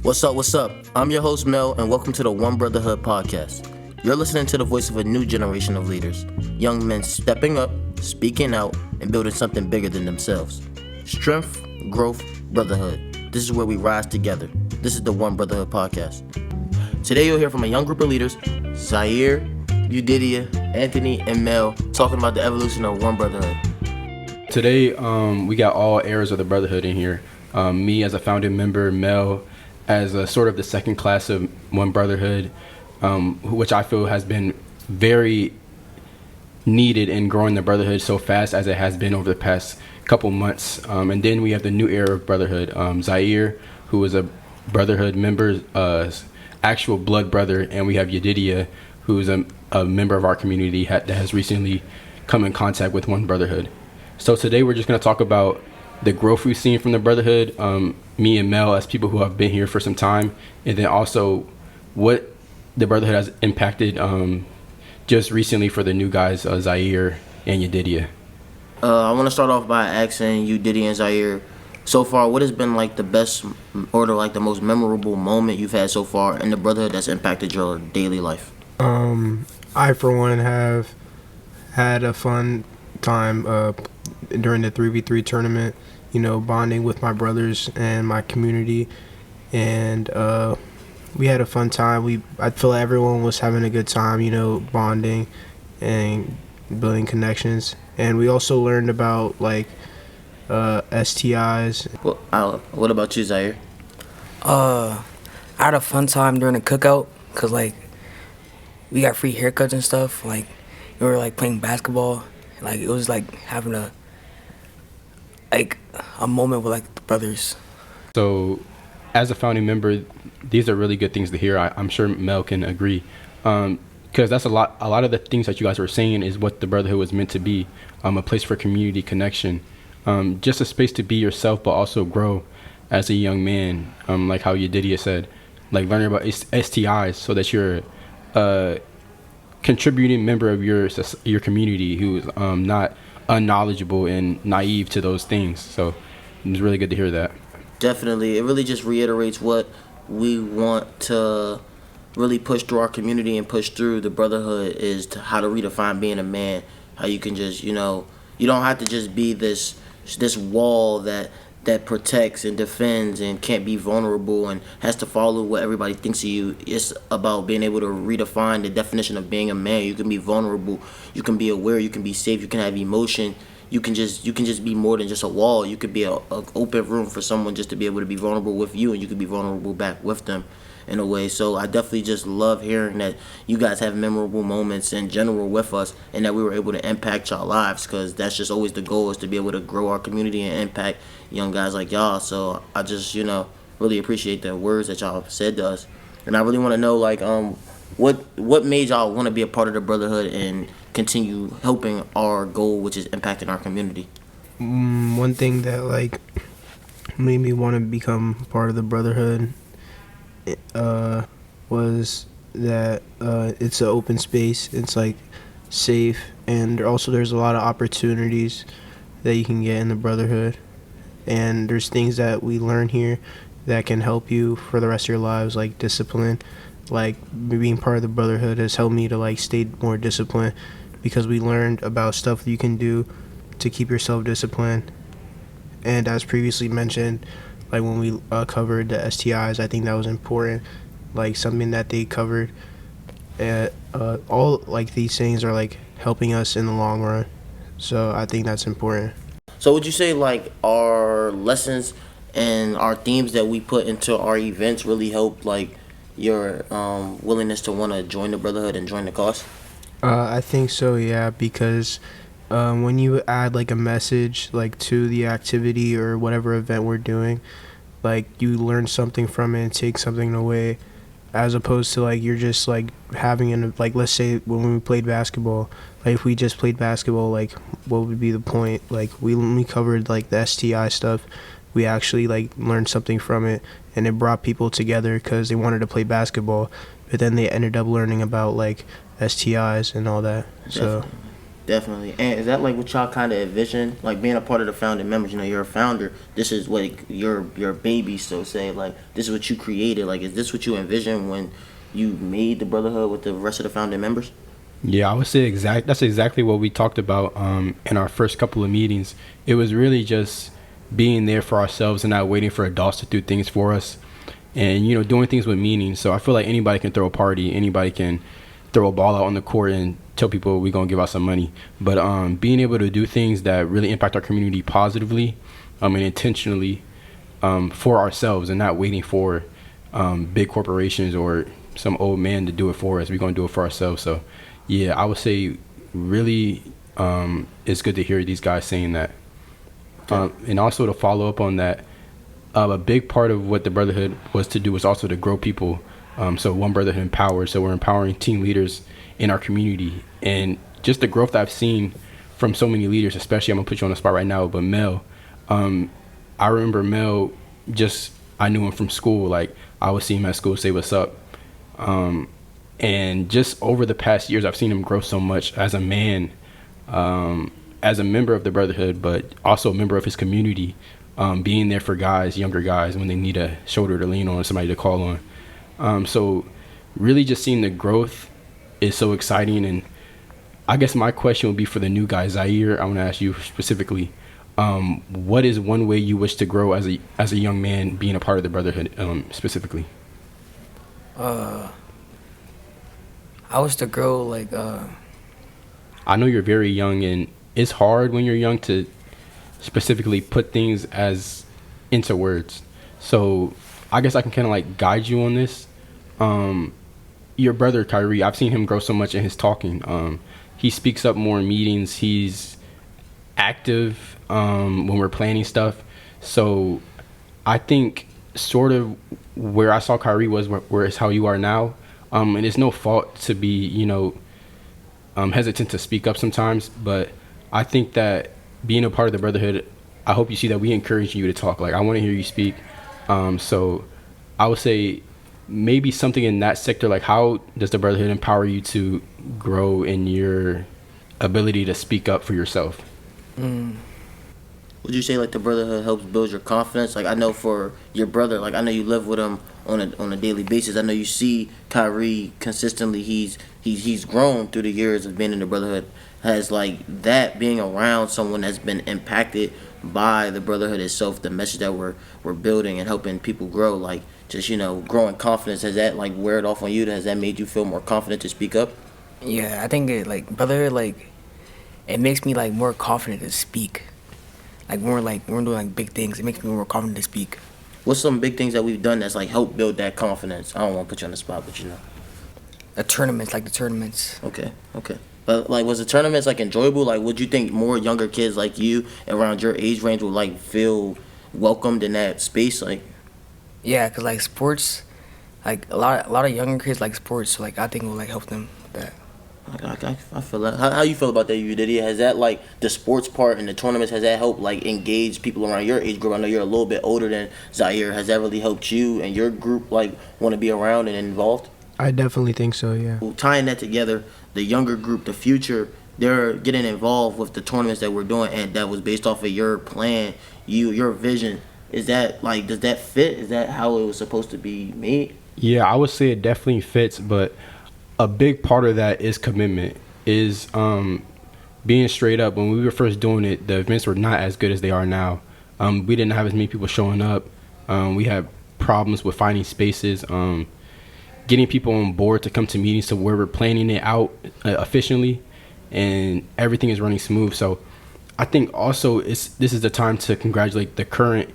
What's up? What's up? I'm your host, Mel, and welcome to the One Brotherhood Podcast. You're listening to the voice of a new generation of leaders, young men stepping up, speaking out, and building something bigger than themselves. Strength, growth, brotherhood. This is where we rise together. This is the One Brotherhood Podcast. Today you'll hear from a young group of leaders, Zaire, Eudidia, Anthony, and Mel, talking about the evolution of One Brotherhood. Today, we got all eras of the Brotherhood in here. Me as a founding member, Mel as a sort of the second class of One Brotherhood, which I feel has been very needed in growing the Brotherhood so fast as it has been over the past couple months. And then we have the new era of Brotherhood, Zaire, who is a Brotherhood member, actual blood brother, and we have Eudidia, who is a member of our community that has recently come in contact with One Brotherhood. So today we're just going to talk about the growth we've seen from the Brotherhood, me and Mel as people who have been here for some time, and then also what the Brotherhood has impacted just recently for the new guys, Zaire and Eudidia. I want to start off by asking Eudidia and Zaire, so far, what has been like the best or the most memorable moment you've had so far in the Brotherhood that's impacted your daily life? I, for one, have had a fun time during the 3v3 tournament, bonding with my brothers and my community, and we had a fun time. I feel like everyone was having a good time, bonding and building connections, and we also learned about STIs. Well, what about you, Zaire? I had a fun time during the cookout because we got free haircuts and stuff. We were playing basketball. It was having a moment with the brothers. So as a founding member, these are really good things to hear. I'm sure Mel can agree, because that's a lot of the things that you guys were saying is what the Brotherhood was meant to be, a place for community connection, just a space to be yourself but also grow as a young man, like how Eudidia said, learning about STIs so that you're a contributing member of your community who is not unknowledgeable and naive to those things. So it's really good to hear that. Definitely. It really just reiterates what we want to really push through our community and push through the Brotherhood is how to redefine being a man. How you can just, you don't have to just be this wall that protects and defends and can't be vulnerable and has to follow what everybody thinks of you. It's about being able to redefine the definition of being a man. You can be vulnerable, you can be aware, you can be safe, you can have emotion. You can just be more than just a wall. You could be a open room for someone just to be able to be vulnerable with you, and you could be vulnerable back with them in a way. So I definitely just love hearing that you guys have memorable moments in general with us and that we were able to impact y'all lives, because that's just always the goal, is to be able to grow our community and impact young guys like y'all. So I just, really appreciate the words that y'all said to us. And I really want to know, what made y'all want to be a part of the Brotherhood and continue helping our goal, which is impacting our community? One thing that made me want to become part of the Brotherhood was that it's an open space. It's safe, and also there's a lot of opportunities that you can get in the Brotherhood, and there's things that we learn here that can help you for the rest of your lives, like discipline. Being part of the Brotherhood has helped me to stay more disciplined, because we learned about stuff that you can do to keep yourself disciplined. And as previously mentioned, when we covered the STIs, I think that was important, something that they covered. All these things are helping us in the long run, so I think that's important. So would you say our lessons and our themes that we put into our events really help your willingness to want to join the Brotherhood and join the cause? I think so, yeah, because when you add a message to the activity or whatever event we're doing, you learn something from it and take something away, as opposed to you're just having let's say when we played basketball, if we just played basketball, what would be the point? When we covered the STI stuff, we actually learned something from it, and it brought people together because they wanted to play basketball, but then they ended up learning about STIs and all that. So Definitely. And is that like what y'all kind of envision, like being a part of the founding members? You know, you're a founder. This is like your baby, so say. Like this is what you created. Like, is this what you envisioned when you made the Brotherhood with the rest of the founding members? Yeah, I would say that's exactly what we talked about in our first couple of meetings. It was really just being there for ourselves and not waiting for adults to do things for us, and doing things with meaning. So I feel like anybody can throw a party, anybody can throw a ball out on the court and tell people we're gonna give out some money. But being able to do things that really impact our community positively and intentionally for ourselves, and not waiting for big corporations or some old man to do it for us. We're gonna do it for ourselves. So yeah, I would say really it's good to hear these guys saying that. And also to follow up on that, a big part of what the Brotherhood was to do was also to grow people. So One Brotherhood empowers. So we're empowering team leaders in our community. And just the growth I've seen from so many leaders, especially, I'm going to put you on the spot right now, but Mel, I remember Mel, I knew him from school. Like, I would see him at school, say what's up. And just over the past years, I've seen him grow so much as a man, as a member of the Brotherhood, but also a member of his community, being there for guys, younger guys, when they need a shoulder to lean on, somebody to call on. So really just seeing the growth is so exciting. And I guess my question would be for the new guy, Zaire. I want to ask you specifically, what is one way you wish to grow as a young man being a part of the Brotherhood, specifically? I wish to grow like. I know you're very young, and it's hard when you're young to specifically put things into words. So I guess I can kind of like guide you on this. Your brother Kyrie, I've seen him grow so much in his talking. He speaks up more in meetings. He's active when we're planning stuff. So I think sort of where I saw Kyrie was where it's how you are now. And it's no fault to be, hesitant to speak up sometimes. But I think that being a part of the Brotherhood, I hope you see that we encourage you to talk. Like, I want to hear you speak. So I would say maybe something in that sector, like how does the Brotherhood empower you to grow in your ability to speak up for yourself? Would you say like the Brotherhood helps build your confidence? Like, I know for your brother, like I know you live with him on a daily basis. I know you see Kyrie consistently. He's grown through the years of being in the Brotherhood. Has like that being around someone that's been impacted by the Brotherhood itself, the message that we're building and helping people grow, like just growing confidence, has that like wear it off on you? Has that made you feel more confident to speak up? Yeah, I think it like Brotherhood, like it makes me like more confident to speak. Like when we're doing like big things, it makes me more confident to speak. What's some big things that we've done that's like helped build that confidence? I don't want to put you on the spot, but The tournaments. Okay. But like, was the tournaments like enjoyable? Like, would you think more younger kids like you around your age range would like feel welcomed in that space? Like, yeah, cause like sports, like a lot of younger kids like sports. So like I think it will like help them with that. I feel that. How you feel about that, you Diddy? Has that like the sports part and the tournaments? Has that helped like engage people around your age group? I know you're a little bit older than Zaire. Has that really helped you and your group like want to be around and involved? I definitely think so, yeah. Well, tying that together, the younger group, the future, they're getting involved with the tournaments that we're doing, and that was based off of your plan, your vision. Is that like, does that fit? Is that how it was supposed to be made? Yeah, I would say it definitely fits, but a big part of that is commitment, is being straight up. When we were first doing it, the events were not as good as they are now. We didn't have as many people showing up. We had problems with finding spaces, getting people on board to come to meetings to where we're planning it out efficiently, and everything is running smooth. So I think also this is the time to congratulate the current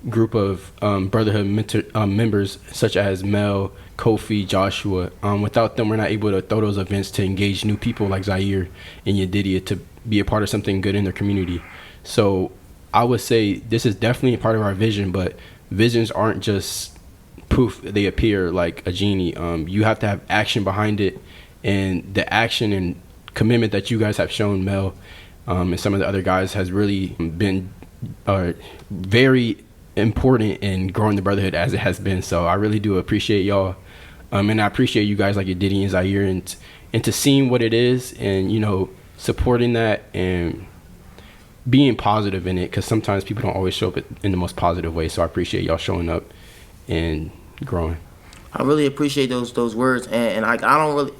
group of Brotherhood members, such as Mel, Kofi, Joshua. Without them, we're not able to throw those events to engage new people like Zaire and Yedidia to be a part of something good in their community. So I would say this is definitely a part of our vision, but visions aren't just poof, they appear like a genie. You have to have action behind it, and the action and commitment that you guys have shown, Mel, and some of the other guys, has really been very important in growing the Brotherhood as it has been. So I really do appreciate y'all, and I appreciate you guys like Diddy and Zaire, and to seeing what it is, and supporting that and being positive in it, because sometimes people don't always show up in the most positive way. So I appreciate y'all showing up and growing. I really appreciate those words, and I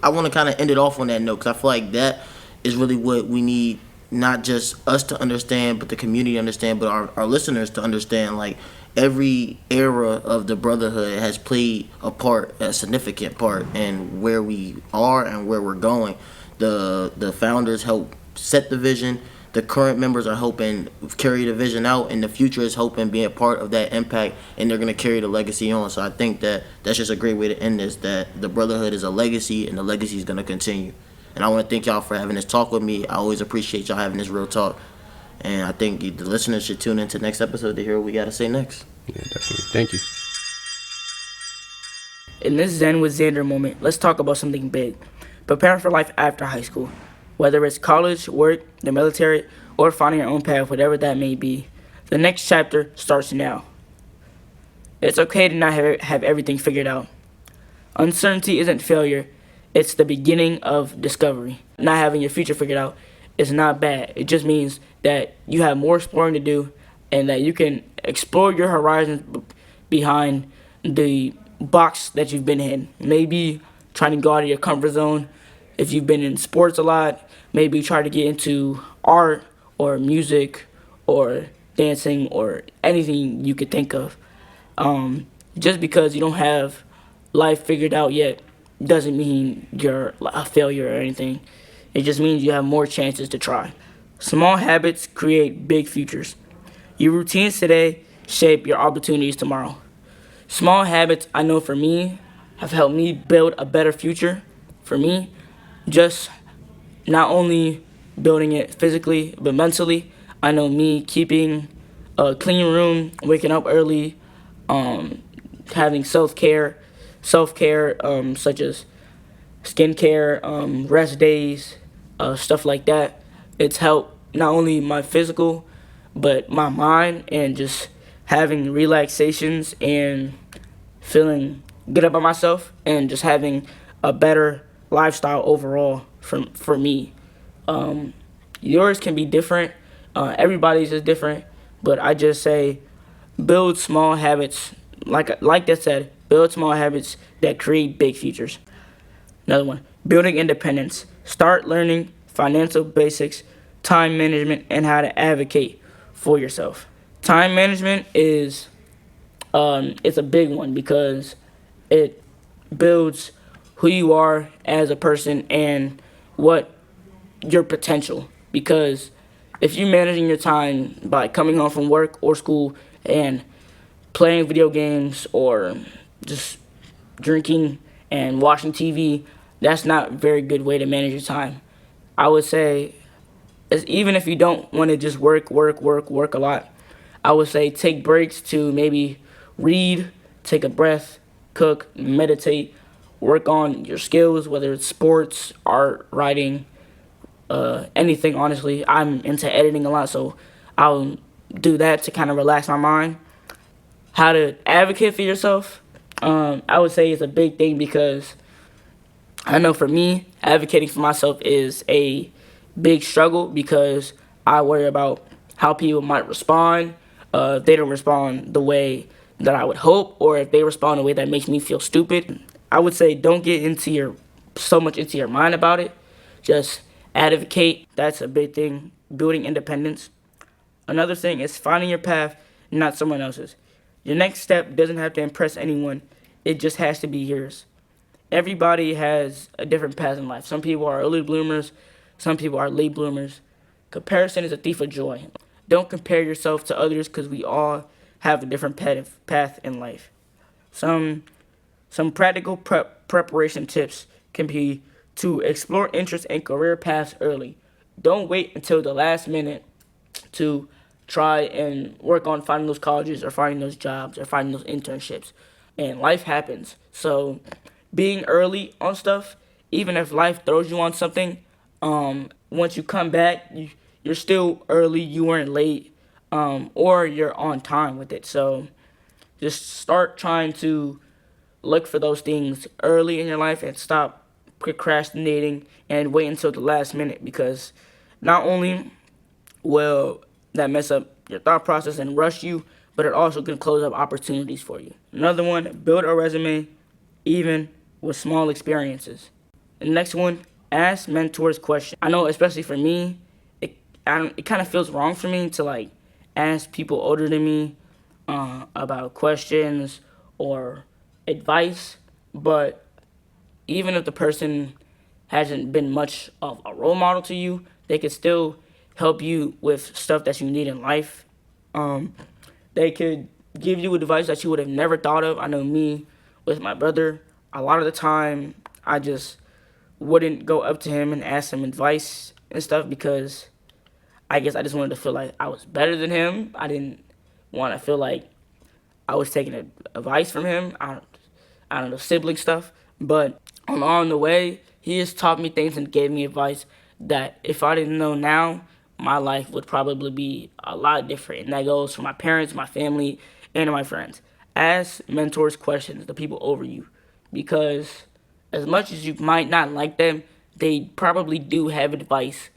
want to kind of end it off on that note, because I feel like that is really what we need, not just us to understand, but the community to understand, but our listeners to understand. Like, every era of the brotherhood has played a significant part in where we are and where we're going. The founders helped set the vision. The current members are helping carry the vision out, and the future is hoping being a part of that impact, and they're going to carry the legacy on. So I think that that's just a great way to end this, that the brotherhood is a legacy, and the legacy is going to continue. And I want to thank y'all for having this talk with me. I always appreciate y'all having this real talk. And I think the listeners should tune into next episode to hear what we got to say next. Yeah, definitely. Thank you. In this Zen with Zander moment, let's talk about something big. Prepare for life after high school. Whether it's college, work, the military, or finding your own path, whatever that may be, the next chapter starts now. It's okay to not have everything figured out. Uncertainty isn't failure, it's the beginning of discovery. Not having your future figured out is not bad. It just means that you have more exploring to do, and that you can explore your horizons behind the box that you've been in. Maybe trying to go out of your comfort zone. If you've been in sports a lot, maybe try to get into art or music or dancing or anything you could think of. Just because you don't have life figured out yet doesn't mean you're a failure or anything. It just means you have more chances to try. Small habits create big futures. Your routines today shape your opportunities tomorrow. Small habits, I know for me, have helped me build a better future for me. Just not only building it physically, but mentally. I know me keeping a clean room, waking up early, having self-care such as skincare, rest days, stuff like that. It's helped not only my physical, but my mind, and just having relaxations and feeling good about myself, and just having a better lifestyle overall for me. Yours can be different. Everybody's is different, but I just say build small habits. Like I said, build small habits that create big futures. Another one, building independence. Start learning financial basics, time management, and how to advocate for yourself. Time management is it's a big one, because it builds who you are as a person and what your potential. Because if you're managing your time by coming home from work or school and playing video games or just drinking and watching TV, that's not a very good way to manage your time. I would say, even if you don't want to just work a lot, I would say take breaks to maybe read, take a breath, cook, meditate, work on your skills, whether it's sports, art, writing, anything, honestly. I'm into editing a lot, so I'll do that to kind of relax my mind. How to advocate for yourself, I would say is a big thing, because I know for me, advocating for myself is a big struggle, because I worry about how people might respond. If they don't respond the way that I would hope, or if they respond in a way that makes me feel stupid. I would say don't get so much into your mind about it. Just advocate. That's a big thing. Building independence. Another thing is finding your path, not someone else's. Your next step doesn't have to impress anyone. It just has to be yours. Everybody has a different path in life. Some people are early bloomers. Some people are late bloomers. Comparison is a thief of joy. Don't compare yourself to others, because we all have a different path in life. Some practical preparation tips can be to explore interests and career paths early. Don't wait until the last minute to try and work on finding those colleges or finding those jobs or finding those internships. And life happens. So being early on stuff, even if life throws you on something, once you come back, you're still early, you weren't late, or you're on time with it. So just start trying to look for those things early in your life and stop procrastinating and wait until the last minute, because Not only will that mess up your thought process and rush you, but it also can close up opportunities for you. Another one, build a resume even with small experiences. The next one, ask mentors questions. I know, especially for me, it kind of feels wrong for me to like ask people older than me about questions or advice, but even if the person hasn't been much of a role model to you, they could still help you with stuff that you need in life. They could give you advice that you would have never thought of. I know me, with my brother, a lot of the time, I just wouldn't go up to him and ask him advice and stuff because I guess I just wanted to feel like I was better than him. I didn't want to feel like I was taking advice from him. I don't know, sibling stuff. But along the way, he has taught me things and gave me advice that if I didn't know now, my life would probably be a lot different. And that goes for my parents, my family, and my friends. Ask mentors questions, the people over you, because as much as you might not like them, they probably do have advice,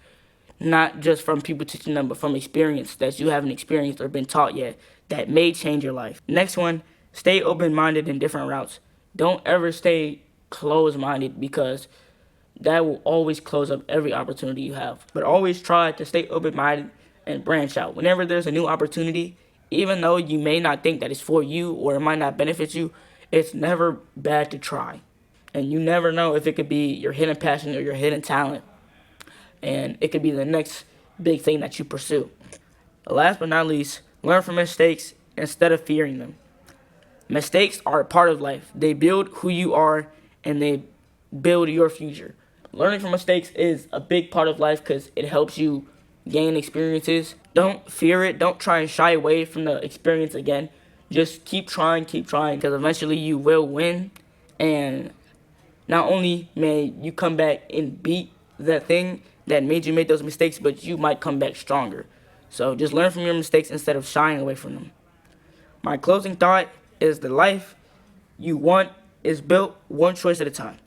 not just from people teaching them, but from experience that you haven't experienced or been taught yet that may change your life. Next one, stay open-minded in different routes. Don't ever stay closed-minded because that will always close up every opportunity you have. But always try to stay open-minded and branch out. Whenever there's a new opportunity, even though you may not think that it's for you or it might not benefit you, it's never bad to try. And you never know if it could be your hidden passion or your hidden talent. And it could be the next big thing that you pursue. Last but not least, learn from mistakes instead of fearing them. Mistakes are a part of life. They build who you are and they build your future. Learning from mistakes is a big part of life because it helps you gain experiences. Don't fear it. Don't try and shy away from the experience again. Just keep trying, because eventually you will win. And not only may you come back and beat that thing that made you make those mistakes, but you might come back stronger. So just learn from your mistakes instead of shying away from them. My closing thought is the life you want is built one choice at a time.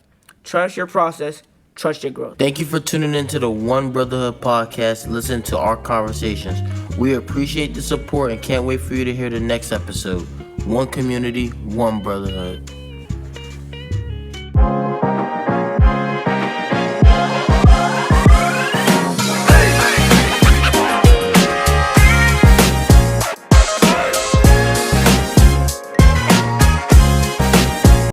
Trust your process. Trust your growth. Thank you for tuning into the One Brotherhood Podcast. Listen to our conversations. We appreciate the support and can't wait for you to hear the next episode. One community, one brotherhood.